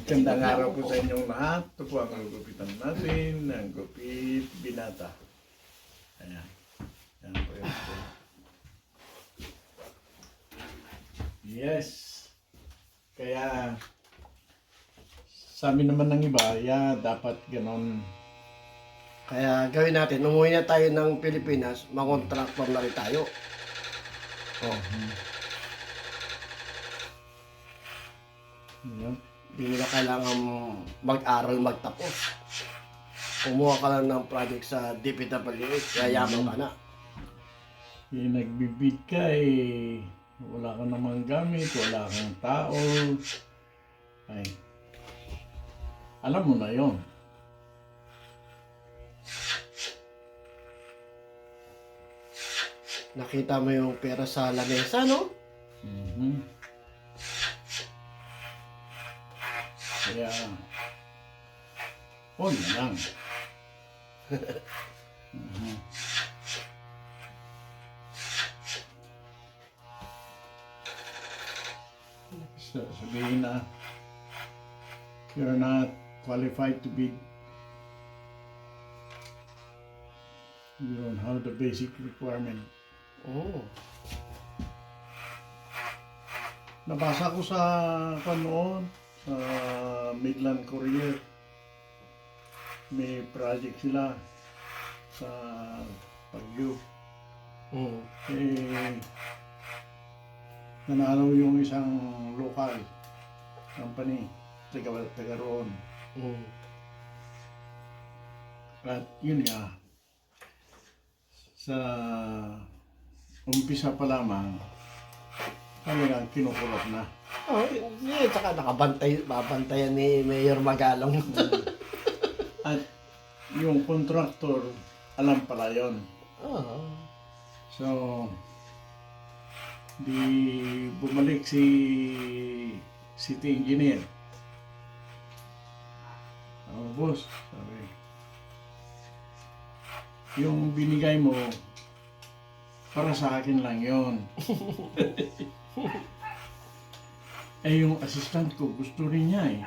Gandang araw po sa inyong lahat. Ito po ang gupitan natin ng Gupit Binata. Ayan. Ayan po yun po. Yes. Kaya sa amin naman ng iba, dapat ganon. Kaya gawin natin, umuwi na tayo ng Pilipinas, mag-contractor na rin tayo. Oh. Ayan. Hindi na kailangan mag-aral magtapos. Kumuha ka lang ng project sa DPWH, yayaman ka na. Nagbibid ka wala ka namang gamit, wala kang tao. Ay, alam mo na yon. Nakita mo yung pera sa lamesa, no? Mhm. Kaya, huwag na lang. Mhm. Sabihin na, you're not qualified to bid. You don't have the basic requirement. Oo. Nabasa ko sa noon, sa Midland Courier. May project sila sa Baguio. Oo. Nanalo yung isang local company, taga roon. Oo. At yun nga, sa umpisa pa lamang, talagang kinukulot na. Oh, yun, tsaka babantayan ni Mayor Magalong. At yung contractor, alam pala yun. Oo. So, di bumalik si city engineer. Boss, sabi, yung binigay mo, para sa akin lang yon. Yung assistant ko, gusto rin niya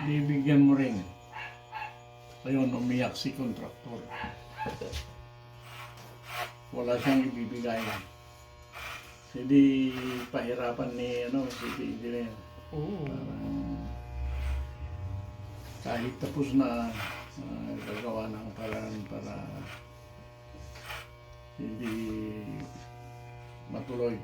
Bibigyan mo rin. Ayun, umiyak si contractor. Wala siyang ibibigay. Hindi pahirapan ni city engineer. Oo. Parang kahit tapos na gagawa ng paraan para hindi matuloy.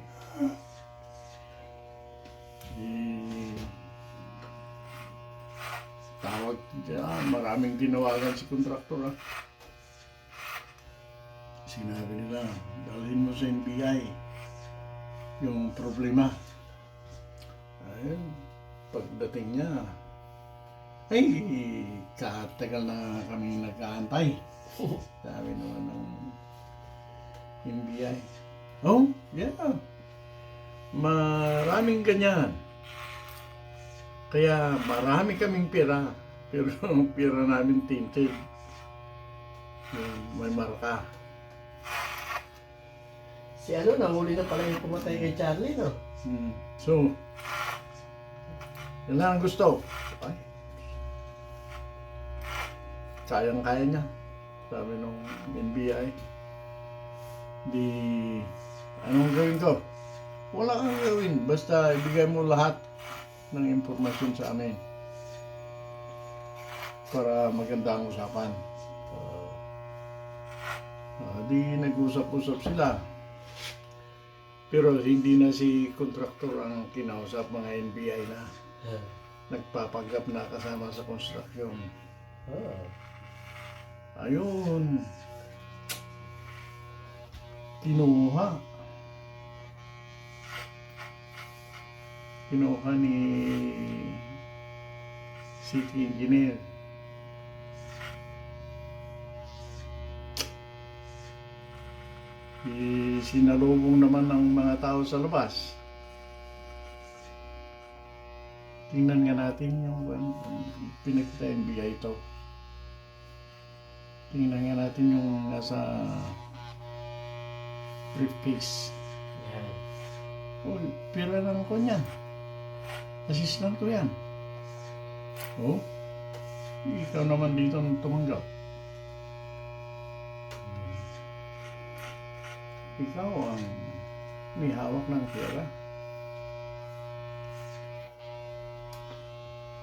Tawag dyan, maraming tinawagan si kontraktor. Sinabi nila, dalhin mo sa NBI yung problema. Ayun, pagdating niya, katagal na kami nag-aantay. Sabi naman ng NBI. Oh, yeah. Maraming ganyan. Kaya marami kaming pera. Pero ang pera namin tinted. May marka. Si nahuli na pala yung pumatay kay Charlie, no? So, yun lang ang gusto. Ay, kayang-kaya niya. Sabi nung NBI. Anong gawin ko? Wala kang gawin. Basta ibigay mo lahat ng impormasyon sa amin para maganda ang usapan. Di nag-usap-usap sila. Pero hindi na si kontraktor ang kinausap, mga NBI na. Nagpapanggap na kasama sa construction. Ayun. Kinuha ni city engineer. Sinalubong naman ng mga tao sa labas. Tingnan nga natin yung pinagkita NBI ito. Tingnan nga natin yung nasa briefcase. Yan. Oh, pira lang ko niyan. Assistant ko yan. Oh, ikaw naman dito ang tumanggap. Ikaw ang may hawak ng pera.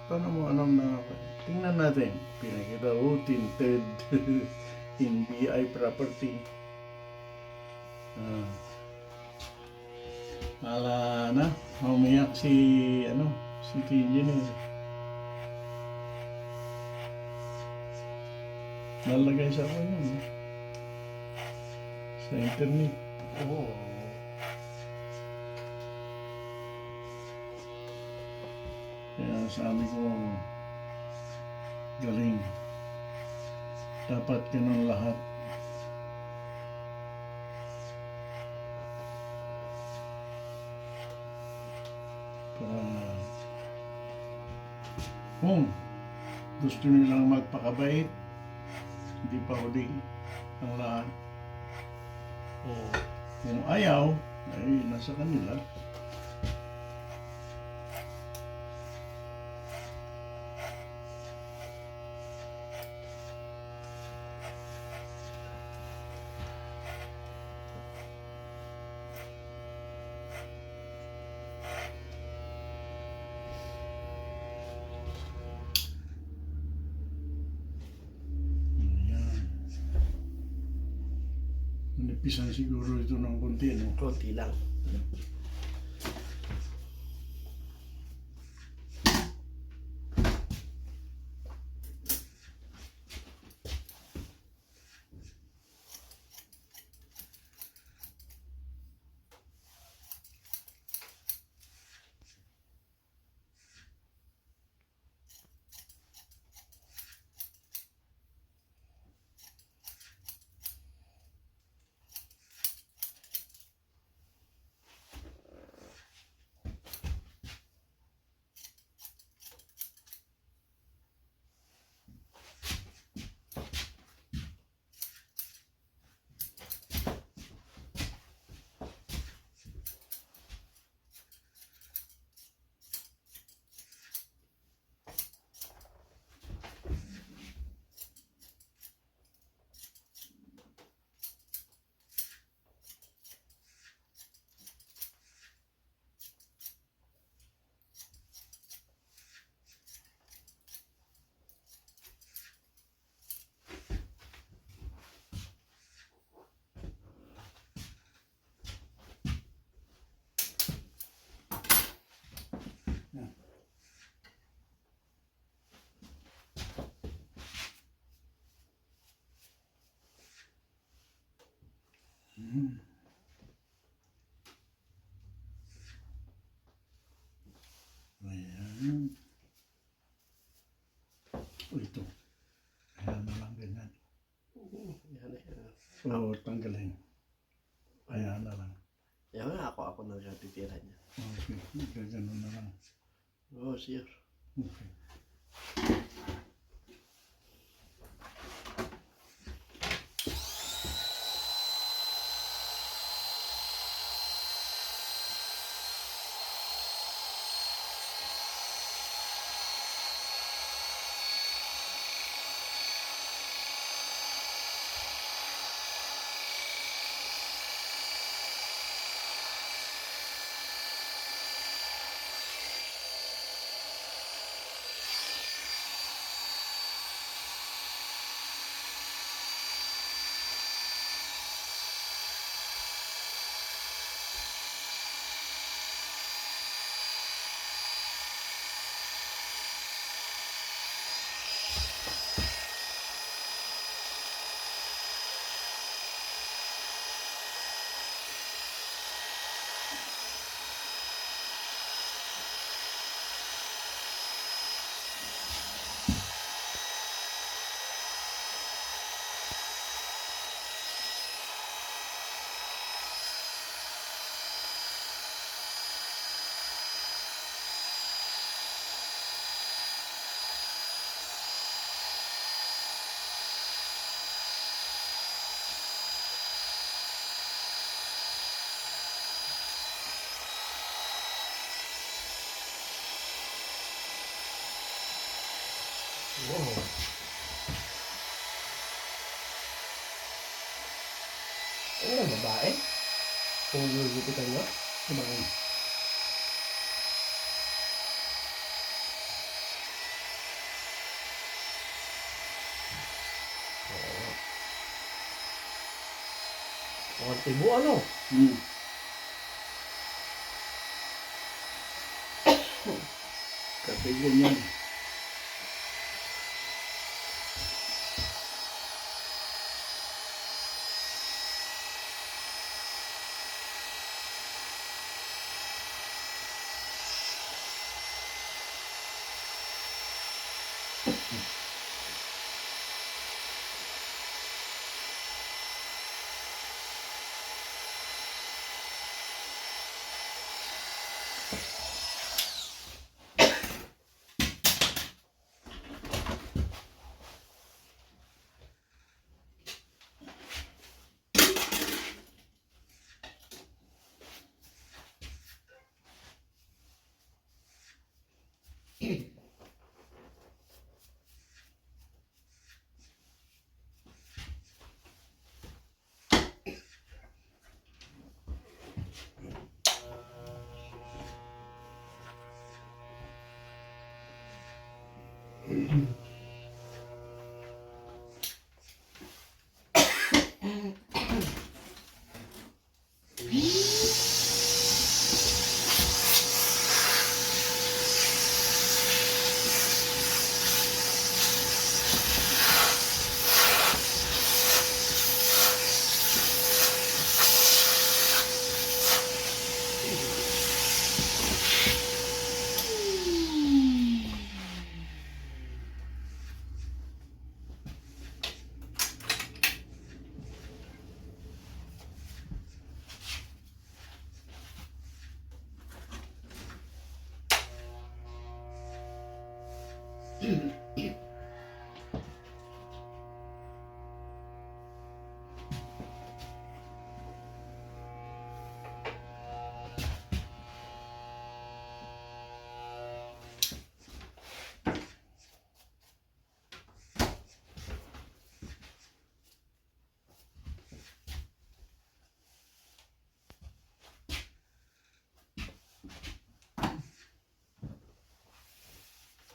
Paano mo alam na tingnan natin. Pinakita ko, tinted in BI property. Ala na, umiyak si engineer. Nalagay sa ako yun. Sa internet. Oo. Kaya sabi ko, galing. Dapat ganun lahat. Para kung gusto nilang magpakabait, hindi pa huli ang lahat. Oo. Kung ayaw, ay nasa kanila. Ayan. Nipisan siguro ito ng konti, no? Konti lang. Ayan. O ito. Ayan na lang ganyan. Yan. O tanggalin. Ayan na lang. Yan nga ako na siya titira niya. Okay. Gaganon na lang. Oo, sir. Okay. Wow. Ano na, babae? Kung gugupitan mo? Sabay. Oo. Mukhang tibo, ano? Hmm. Kasi ganyan.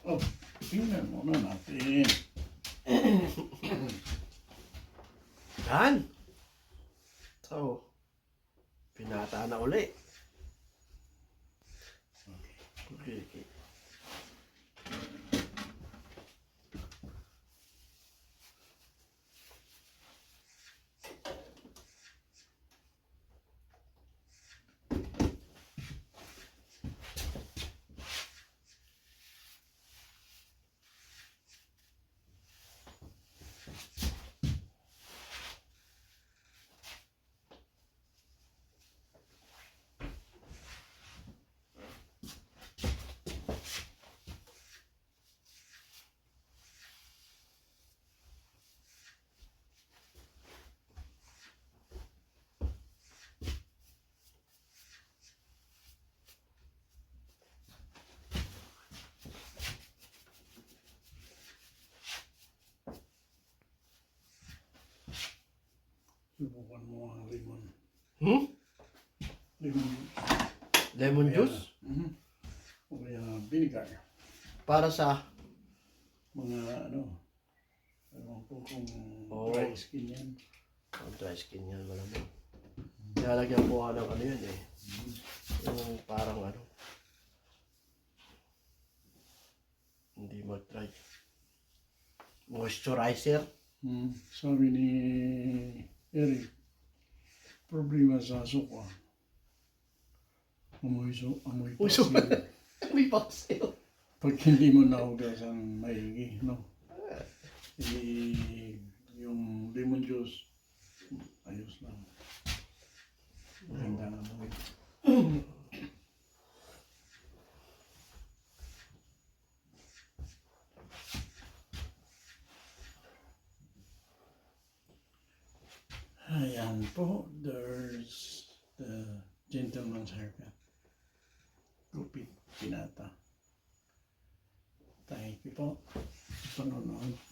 Oh, tingnan muna natin. Yan. So, pinata na uli. Okay, okay. Subukan mo ang lemon. Hmm? Lemon. Lemon juice? Mhm. O kaya vinegar. Para sa... Mga ano, ewan ko kung Oo. dry skin yan. Ang dry skin yan, malamang. Nilalagyan ko ng ano yun eh. Yung parang ano. Hindi mag-dry. Moisturizer. Sabi ni Eric, problema sa suka. Amoy Uy, pasil. May paksiw. Pag hindi mo nahugasan maigi, no? Yung lemon juice, ayos lang. Maganda na mo. Ayan po, there's the gentleman's haircut. Gupit, pinata. Thank you po. panonood.